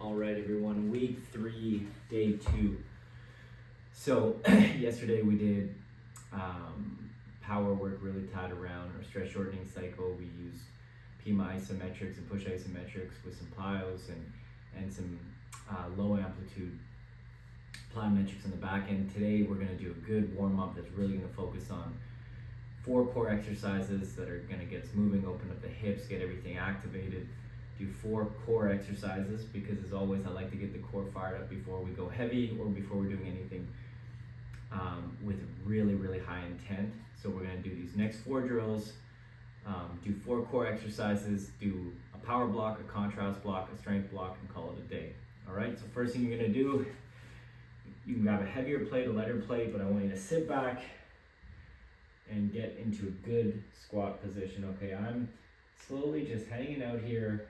All right, everyone, week 3, day 2. So yesterday we did power work really tied around our stress shortening cycle. We used PMI isometrics and push isometrics with some plyos and some low amplitude plyometrics on the back end. Today we're going to do a good warm up that's really going to focus on 4 core exercises that are going to get us moving, open up the hips, get everything activated. Do 4 core exercises because, as always, I like to get the core fired up before we go heavy or before we're doing anything with really high intent. So we're going to do these next 4 drills, do 4 core exercises, do a power block, a contrast block, a strength block, and call it a day. All right, so first thing you're going to do, you can grab a heavier plate, a lighter plate, but I want you to sit back and get into a good squat position. Okay, I'm slowly just hanging out here,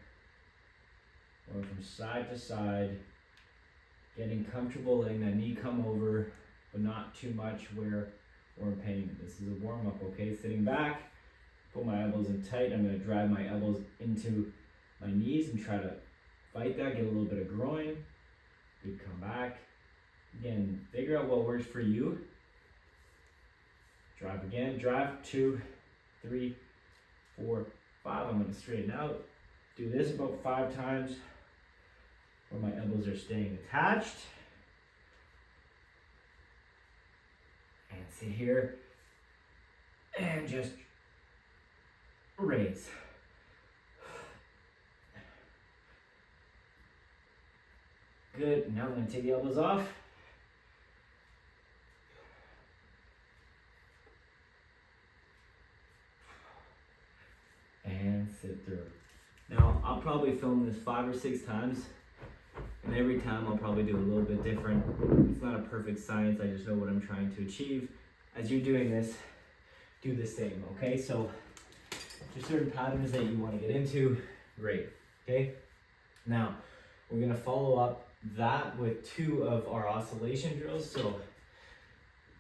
going from side to side, getting comfortable, letting that knee come over, but not too much where we're in pain. This is a warm up, okay? Sitting back, pull my elbows in tight. I'm gonna drive my elbows into my knees and try to fight that, get a little bit of groin. Good, come back. Again, figure out what works for you. Drive again, drive, 2, 3, 4, 5. I'm gonna straighten out. Do this about 5 times where my elbows are staying attached. And sit here and just raise. Good, now I'm gonna take the elbows off. And sit through. Now, I'll probably film this 5 or 6 times, and every time I'll probably do a little bit different. It's not a perfect science, I just know what I'm trying to achieve. As you're doing this, do the same, okay? So, if there's certain patterns that you want to get into, great, okay? Now, we're gonna follow up that with 2 of our oscillation drills. So,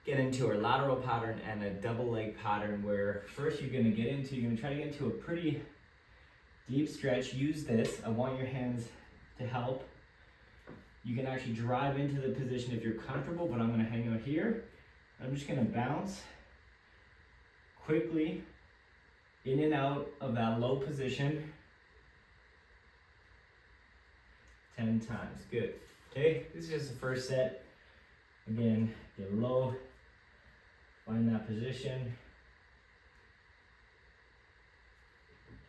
get into our lateral pattern and a double leg pattern where first you're gonna try to get into a pretty deep stretch. Use this. I want your hands to help. You can actually drive into the position if you're comfortable, but I'm gonna hang out here. I'm just gonna bounce quickly in and out of that low position 10 times. Good. Okay, this is just the first set. Again, get low, find that position,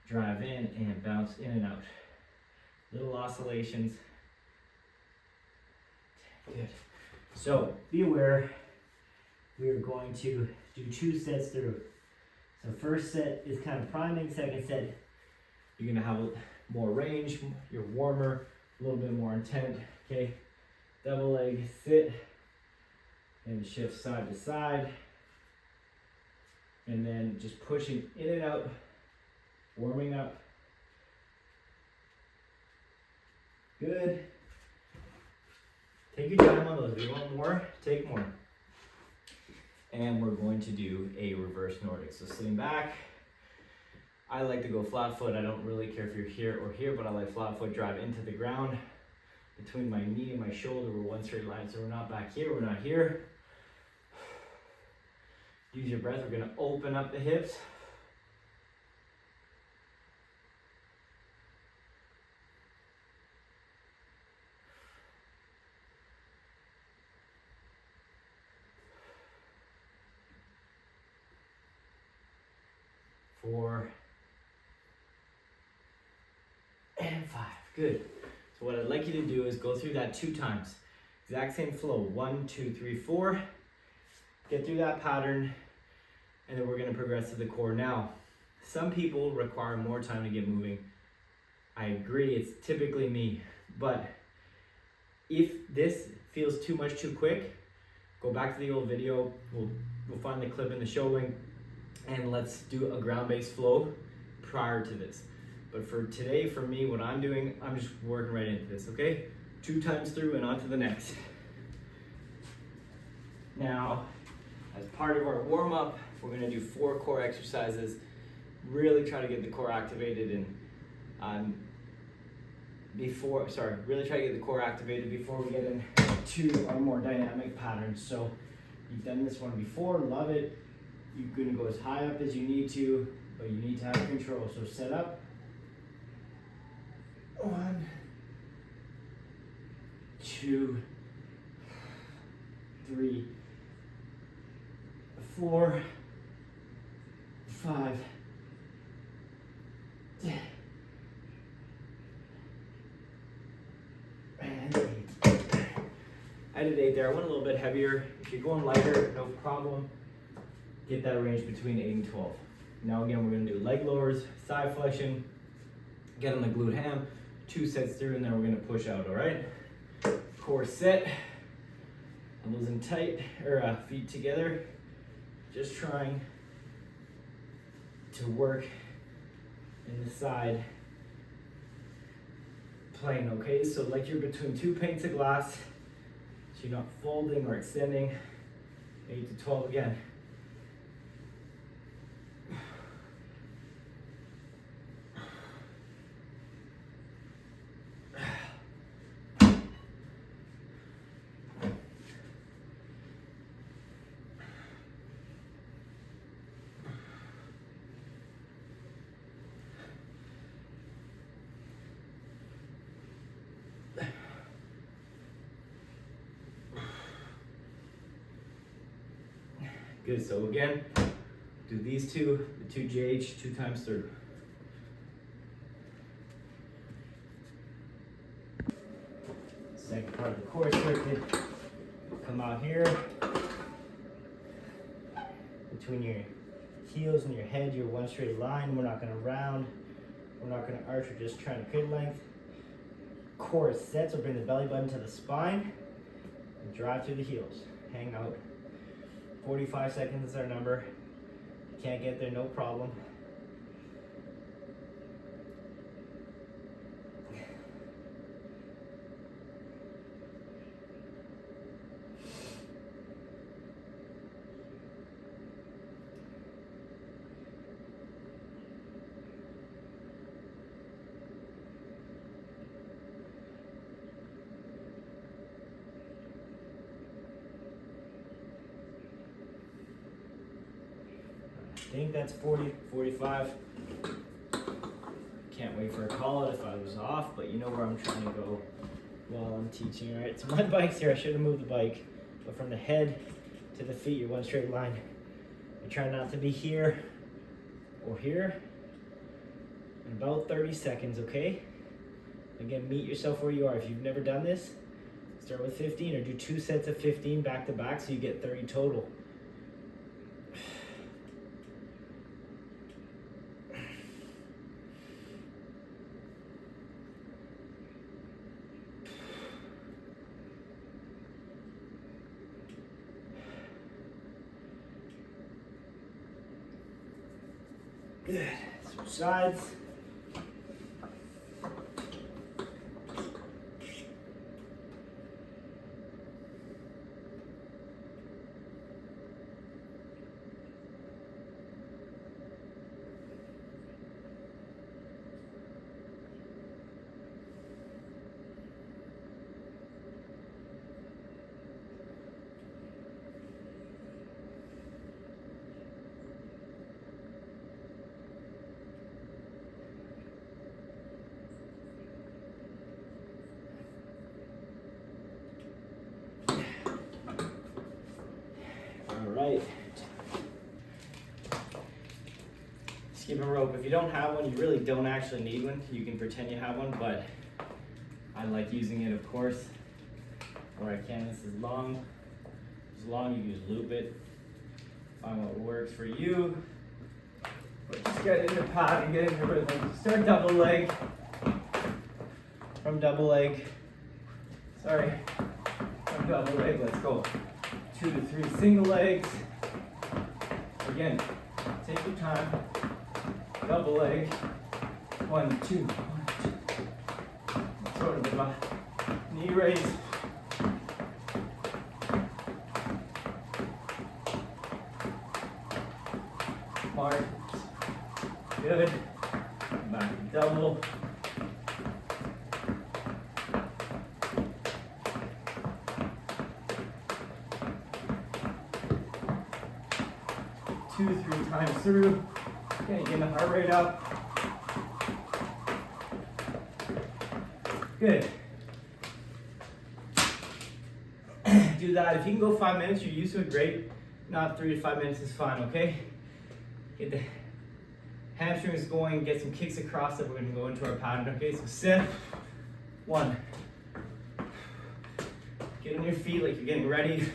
drive in and bounce in and out. Little oscillations. Good. So be aware, we are going to do 2 sets through. So first set is kind of priming, second set, you're gonna have more range, you're warmer, a little bit more intent. Okay, double leg, sit, and shift side to side. And then just pushing in and out, warming up. Good. Take your time on those. If you want more, take more. And we're going to do a reverse Nordic. So sitting back, I like to go flat foot. I don't really care if you're here or here, but I like flat foot, drive into the ground. Between my knee and my shoulder, we're one straight line. So we're not back here, we're not here. Use your breath. We're going to open up the hips. Four and 5. Good. So what I'd like you to do is go through that 2 times. Exact same flow. 1, 2, 3, 4. Get through that pattern, and then we're going to progress to the core. Now, some people require more time to get moving. I agree, it's typically me, but if this feels too much too quick, go back to the old video. We'll find the clip in the show link, and let's do a ground-based flow prior to this. But for today, for me, what I'm doing, I'm just working right into this, okay? 2 times through and on to the next. Now, as part of our warm-up, we're gonna do 4 core exercises. Really try to get the core activated, and really try to get the core activated before we get into our more dynamic patterns. So you've done this one before, love it. You're gonna go as high up as you need to, but you need to have control. So set up. 1, 2, 3, 4, 5, 10, and 8. I did 8 there. I went a little bit heavier. If you're going lighter, no problem. Get that range between 8 and 12. Now again, we're gonna do leg lowers, side flexion, get on the glute ham, 2 sets through, and then we're gonna push out, all right? Core set, elbows in tight, or feet together. Just trying to work in the side plane, okay? So like you're between 2 panes of glass, so you're not folding or extending. 8 to 12 again. Good, so again, do these two, the 2 GH, 2 times through. Second part of the core circuit, come out here, between your heels and your head, you're one straight line. We're not gonna round, we're not gonna arch, we're just trying to create length. Core set, so bring the belly button to the spine, and drive through the heels, hang out. 45 seconds is our number. Can't get there, no problem. I think that's 40, 45. Can't wait for a call out if I was off, but you know where I'm trying to go while I'm teaching. All right, so my bike's here. I should have moved the bike, but from the head to the feet, you're one straight line. You try not to be here or here. In about 30 seconds, okay? Again, meet yourself where you are. If you've never done this, start with 15 or do 2 sets of 15 back to back so you get 30 total. Good. Switch sides. Right. Skipping rope. If you don't have one, you really don't actually need one. You can pretend you have one, but I like using it, of course, where I can. This is long. As long you just loop it. Find what works for you. But just get in the pot and get in the rhythm. Start double leg. From double leg. Sorry. From double leg. Let's go. 2 to 3 single legs. Again, take your time. Double leg. 1, 2, 1, 2. Sort of the knee raise. Mark. Good. Back to double. 2-3 times through. Okay, getting the heart rate up. Good. Do that. If you can go 5 minutes, you're used to it, great. Not 3 to 5 minutes is fine, okay? Get the hamstrings going, get some kicks across it. We're gonna go into our pattern, okay? So sit, 1. Get on your feet like you're getting ready.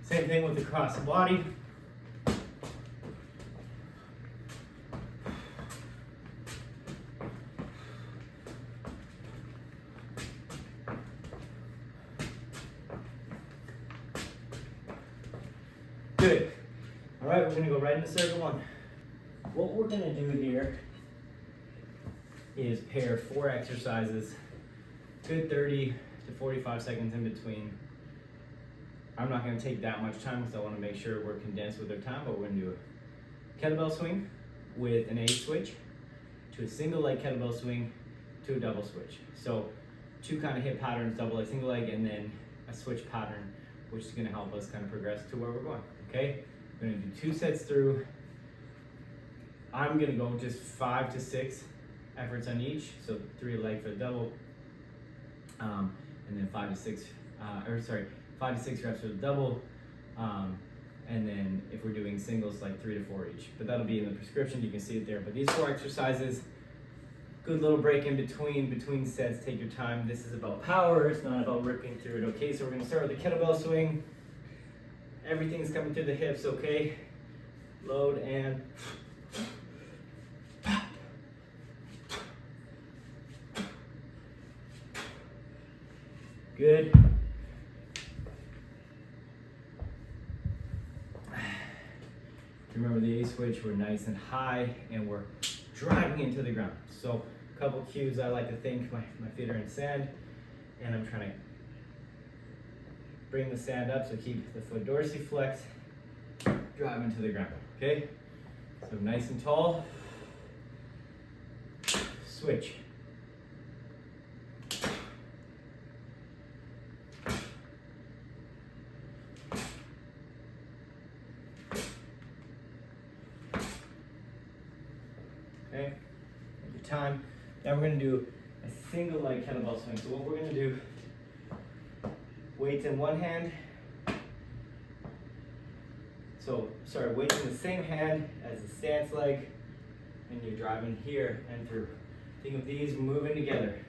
Same thing with across the body. Good. All right, we're gonna go right into circle 1. What we're gonna do here is pair 4 exercises, good 30 to 45 seconds in between. I'm not gonna take that much time because I wanna make sure we're condensed with our time, but we're gonna do a kettlebell swing with an A switch to a single leg kettlebell swing to a double switch. So 2 kind of hip patterns, double leg, single leg, and then a switch pattern, which is gonna help us kind of progress to where we're going, okay? We're gonna do 2 sets through. I'm gonna go just 5 to 6 efforts on each, so 3 a leg for the double, and then 5 to 6 reps for the double, and then if we're doing singles, like 3 to 4 each. But that'll be in the prescription, you can see it there. But these 4 exercises, good little break in between sets, take your time. This is about power, it's not about ripping through it, okay? So we're gonna start with the kettlebell swing. Everything's coming through the hips, okay? Load and good. Remember the A switch, we're nice and high and we're driving into the ground. So a couple cues, I like to think my feet are in sand and I'm trying to bring the sand up, so keep the foot dorsiflex, drive into the ground, okay? So nice and tall, switch. Okay, take your time. Now we're gonna do a single leg kettlebell swing. So what we're gonna do, weights in one hand. Weights in the same hand as the stance leg, and you're driving here and through. Think of these moving together.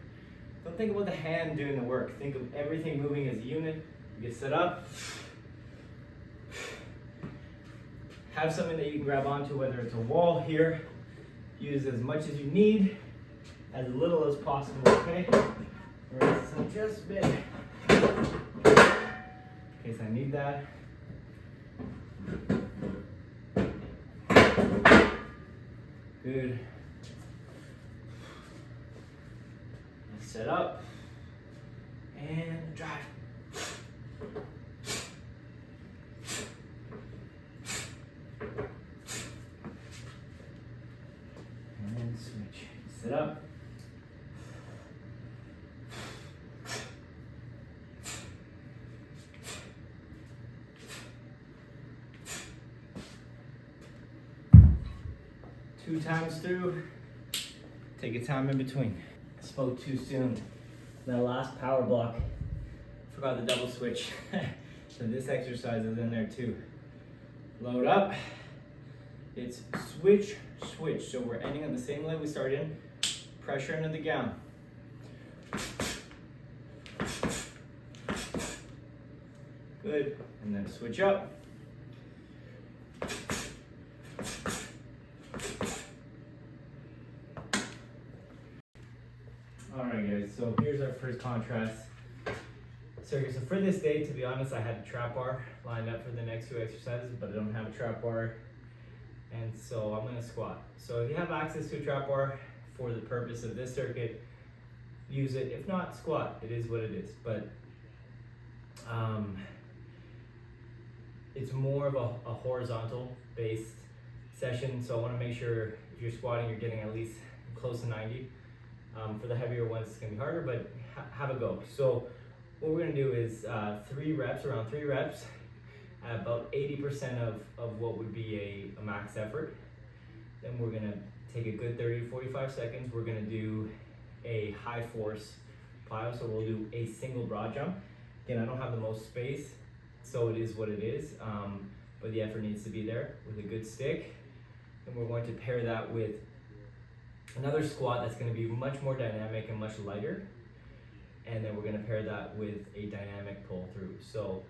Don't think about the hand doing the work. Think of everything moving as a unit. You get set up. Have something that you can grab onto, whether it's a wall here. Use as much as you need, as little as possible, okay? So just a bit. In case I need that. Good. Set up and drive. And switch. Sit up. Two times through, take your time in between. I spoke too soon. That last power block, forgot the double switch. So this exercise is in there too. Load up, it's switch, switch. So we're ending on the same leg we started in, pressure into the gown. Good, and then switch up. Alright guys, so here's our first contrast circuit. So for this day, to be honest, I had a trap bar lined up for the next 2 exercises, but I don't have a trap bar, and so I'm gonna squat. So if you have access to a trap bar for the purpose of this circuit, use it. If not, squat. It is what it is. But it's more of a horizontal based session, so I want to make sure if you're squatting, you're getting at least close to 90. For the heavier ones, it's gonna be harder, but have a go. So what we're gonna do is 3 reps, around 3 reps, at about 80% of what would be a max effort. Then we're gonna take a good 30 to 45 seconds. We're gonna do a high force plyo. So we'll do a single broad jump. Again, I don't have the most space, so it is what it is. But the effort needs to be there with a good stick. And we're going to pair that with another squat that's going to be much more dynamic and much lighter. And then we're going to pair that with a dynamic pull through. So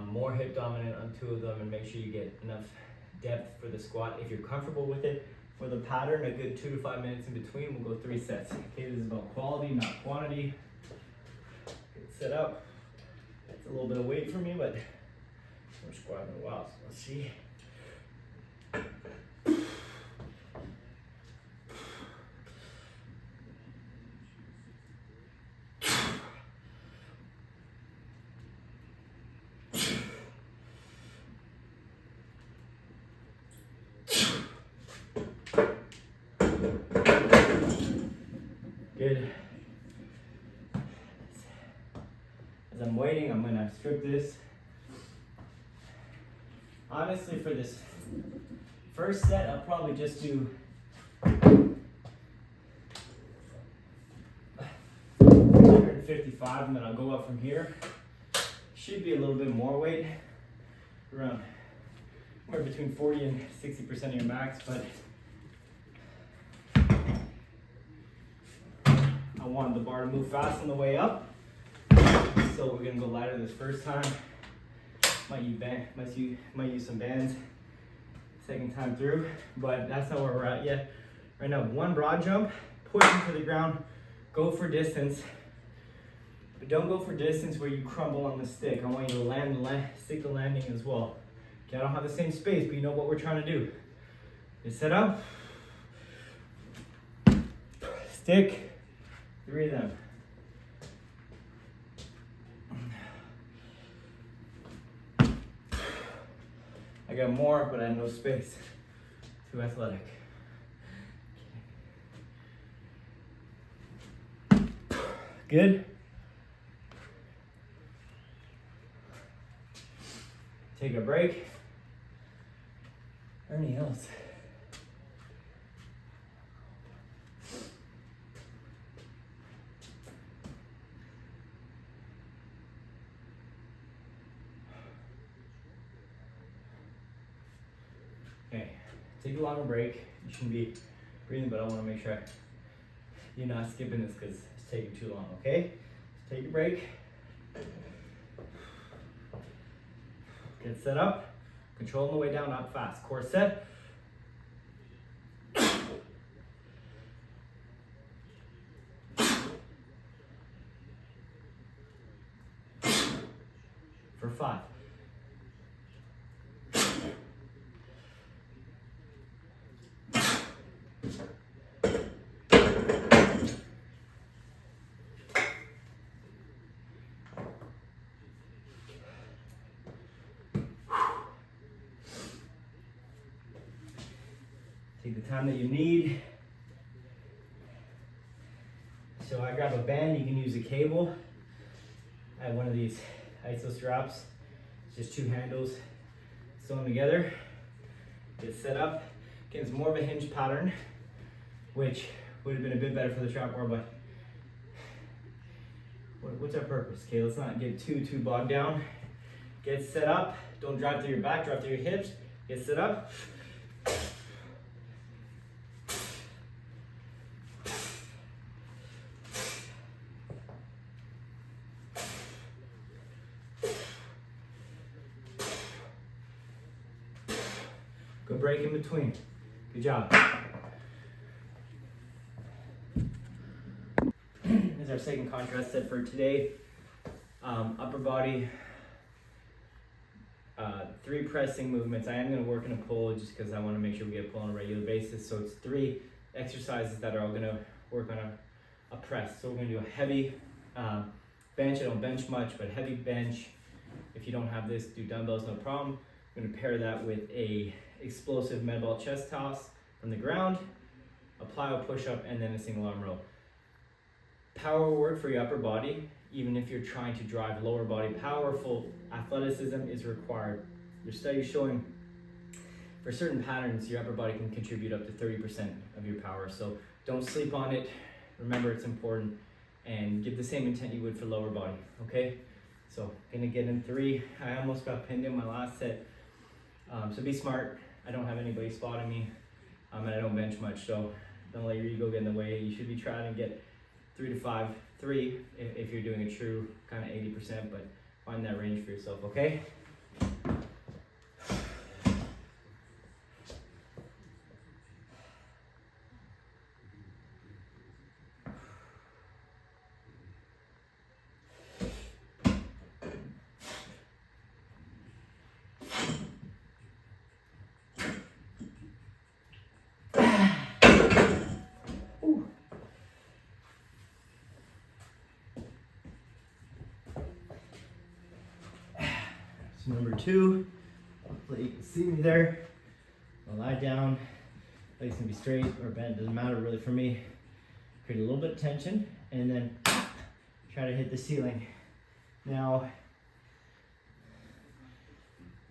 more hip dominant on 2 of them, and make sure you get enough depth for the squat. If you're comfortable with it, for the pattern, a good 2 to 5 minutes in between, we'll go 3 sets. Okay, this is about quality, not quantity. Get set up. It's a little bit of weight for me, but we're squatting a while, so let's see. Good. As I'm waiting, I'm gonna strip this. Honestly, for this first set, I'll probably just do 155, and then I'll go up from here. Should be a little bit more weight, around somewhere between 40 and 60% of your max, but I wanted the bar to move fast on the way up, so we're gonna go lighter this first time. Might use some bands second time through, but that's not where we're at yet. Right now, 1 broad jump, push into the ground, go for distance, but don't go for distance where you crumble on the stick. I want you to stick the landing as well. Okay, I don't have the same space, but you know what we're trying to do. Get set up, stick, 3 of them. I got more, but I have no space. Too athletic. Good. Take a break. Anything else? Okay, take a longer break. You shouldn't be breathing, but I want to make sure you're not skipping this because it's taking too long, okay? So take a break. Get set up. Control on the way down, not fast. Core set. For 5. Take the time that you need. So I grab a band, you can use a cable. I have one of these ISO straps. It's just 2 handles, sew them together. Get set up. Again, it's more of a hinge pattern, which would have been a bit better for the trap bar, but what's our purpose? Okay, let's not get too bogged down. Get set up. Don't drive through your back, drive through your hips. Get set up. Good break in between. Good job. This is our second contrast set for today. Upper body, 3 pressing movements. I am going to work in a pull just because I want to make sure we get a pull on a regular basis. So it's 3 exercises that are all going to work on a press. So we're going to do a heavy bench. I don't bench much, but heavy bench. If you don't have this, do dumbbells, no problem. I'm going to pair that with a explosive med ball chest toss from the ground, a plyo push-up, and then a single arm row. Power work for your upper body, even if you're trying to drive lower body, powerful athleticism is required. Your studies showing for certain patterns, your upper body can contribute up to 30% of your power. So don't sleep on it. Remember, it's important, and give the same intent you would for lower body, okay? So gonna get in 3. I almost got pinned in my last set. So be smart. I don't have anybody spotting me, and I don't bench much, so don't let your ego get in the way. You should be trying to get 3 to 5, 3 if you're doing a true kind of 80%, but find that range for yourself, okay? So number 2, hopefully you can see me there. I'll lie down, legs can be straight or bent, doesn't matter really for me. Create a little bit of tension and then try to hit the ceiling. Now,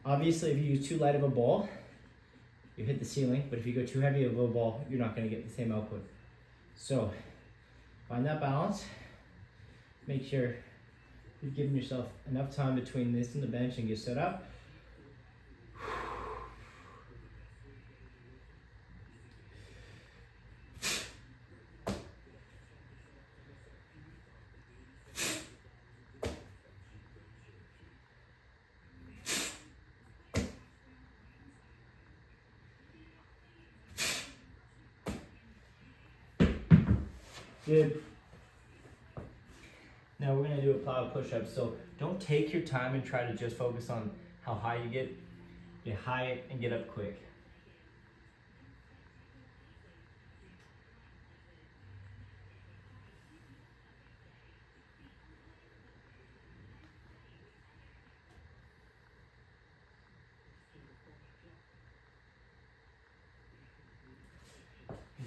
obviously if you use too light of a ball, you hit the ceiling, but if you go too heavy of a ball, you're not gonna get the same output. So, find that balance, make sure you've given yourself enough time between this and the bench and get set up. Good. Now we're gonna do a plow push-up. So don't take your time and try to just focus on how high you get. Get high and get up quick.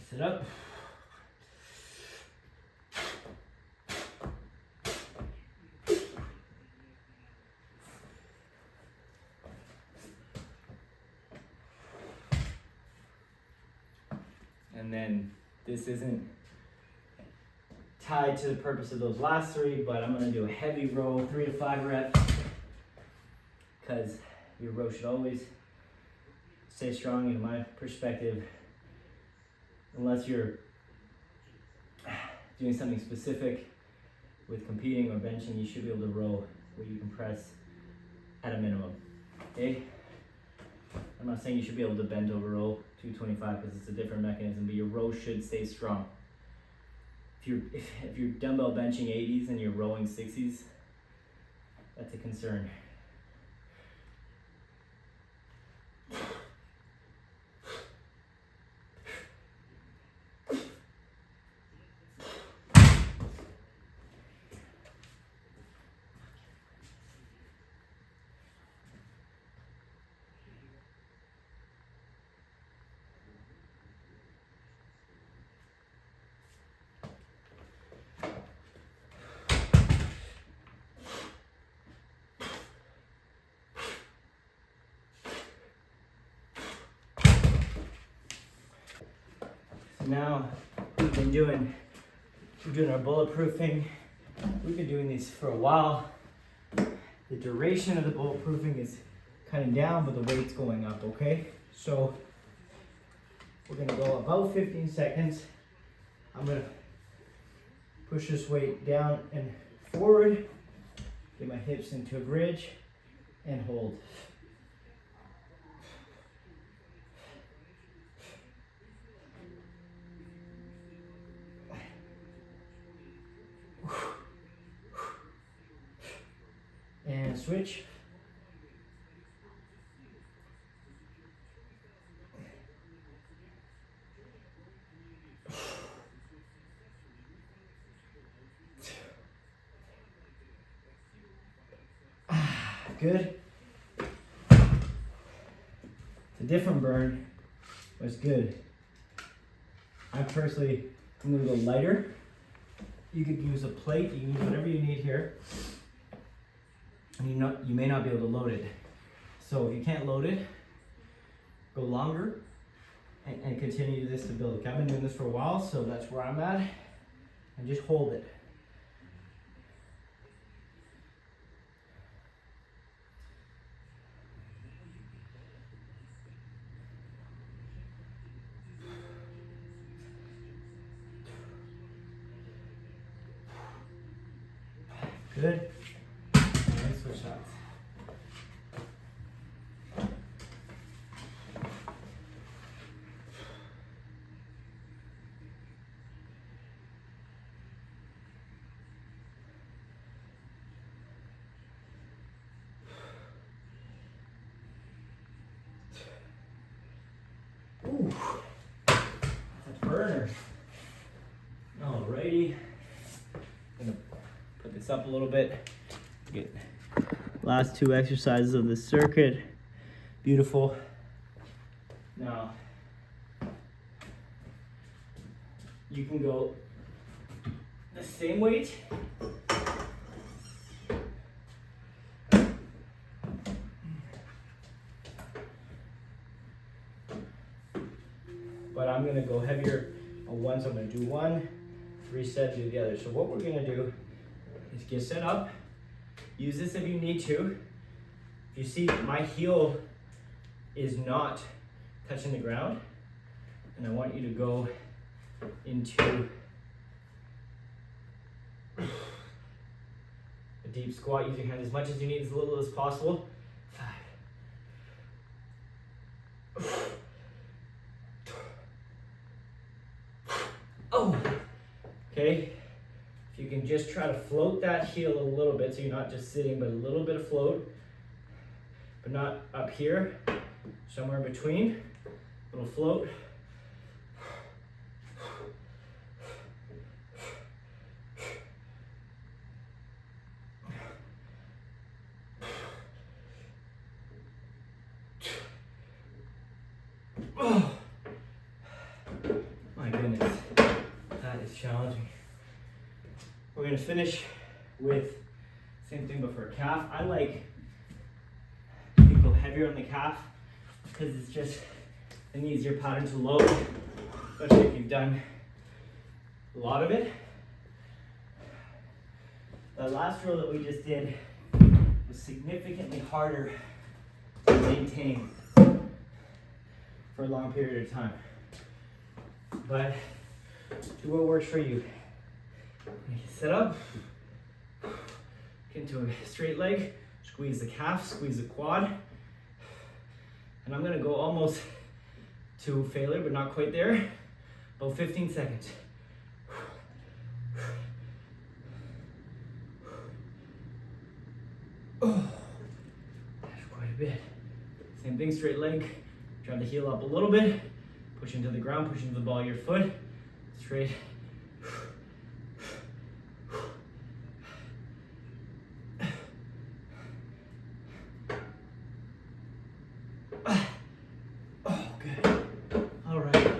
Sit up. And then this isn't tied to the purpose of those last 3, but I'm gonna do a heavy row, 3 to 5 reps, because your row should always stay strong in my perspective. Unless you're doing something specific with competing or benching, you should be able to row where you can press at a minimum, okay? I'm not saying you should be able to bend over row 225 because it's a different mechanism, but your row should stay strong. If you're dumbbell benching 80s and you're rowing 60s, that's a concern. Now we're doing our bulletproofing. We've been doing these for a while. The duration of the bulletproofing is cutting down, but the weight's going up, okay? So we're gonna go about 15 seconds. I'm gonna push this weight down and forward, get my hips into a bridge, and hold. And switch. Good. It's a different burn, but it's good. I'm gonna go lighter. You could use a plate, you can use whatever you need here. And you may not be able to load it. So if you can't load it, go longer and continue this to build. I've been doing this for a while, so that's where I'm at. And just hold it. Good. And switch shots. Ooh, that's a burner. Alrighty. I'm gonna put this up a little bit. Get last two exercises of this circuit. Beautiful. Now, you can go the same weight. But I'm gonna go heavier on one, so I'm gonna do one, reset, do the other. So what we're gonna do is get set up, use this if you need to. If you see my heel is not touching the ground, and I want you to go into a deep squat. Use your hand as much as you need, as little as possible. 5. Oh, okay. If you can just try to float that heel a little bit, so you're not just sitting, but a little bit of float, but not up here, somewhere in between, a little float. Oh, my goodness, that is challenging. We're gonna finish with same thing but for a calf. I like to go heavier on the calf because it's just an easier pattern to load, especially if you've done a lot of it. The last drill that we just did was significantly harder to maintain for a long period of time. But do what works for you. Set up, get into a straight leg, squeeze the calf, squeeze the quad. And I'm gonna go almost to failure, but not quite there. About 15 seconds. Oh, that's quite a bit. Same thing, straight leg. Try to heel up a little bit. Push into the ground, push into the ball of your foot. Straight. Oh, good. All right.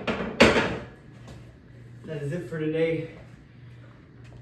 That is it for today.